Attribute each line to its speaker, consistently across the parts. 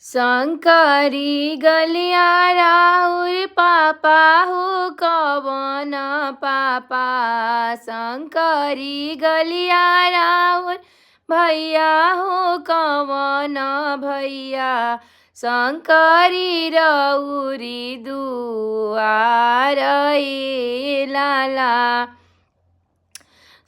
Speaker 1: शंकरी गलिया राउर पापा हो कवन पापा। शंकरी गलिया राउर भैया हो कवन भैया। शंकरी रउरी दुआर ए लाला।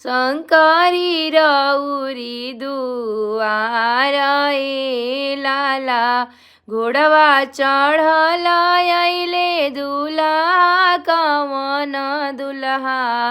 Speaker 1: शंकरी रउरी दुआर ए लाला। घोड़वा चढ़ल अइले दुल्हा कवन दुल्हा।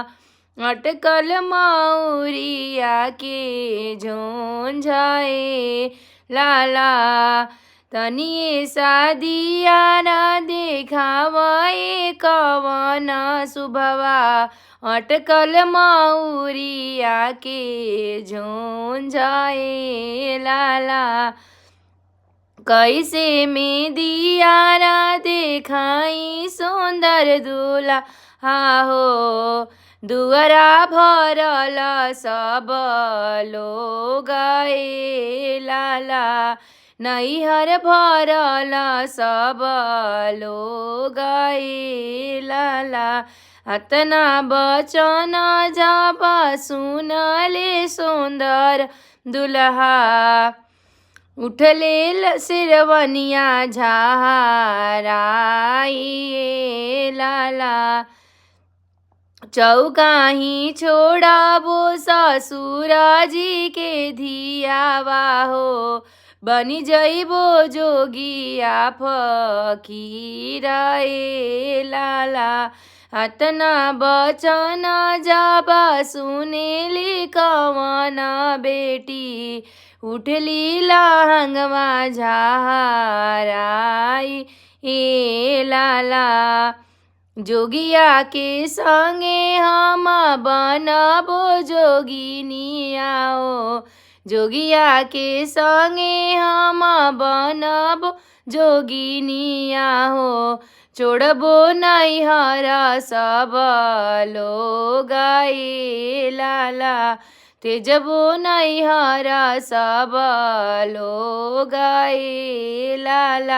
Speaker 1: अटकल मौरिया के झोंझे लाला। तनिए शादिया न देखावे कवन शुभवा। अटकल मौरिया के झोंझे लाला। कैसे में दिया न देखाई सुंदर दुल्हा हो। दुअरा भरल सब लोग ए लाला। नैहर भरल सब लोग ए लाला। अतना बचन जब सुनले सुंदर दुल्हा। उठले सिरवनिया झाराई ए लाला। चौकाही छोड़बो ससुर जी के धियावा हो। बनी जइबो जोगिया फकीर ए लाला। अतना बचन जब सुनेली कवन बेटी। उठली लहंगवा झाराई ए लाला। जोगिया के संगे हम बनबो जोगिनिया ओ। जोगिया के संगे हम बनबो जोगिनिया हो। छोड़बो नैहर सब लोग ए लाला। तेजबो नैहर सब लोग ए लाला।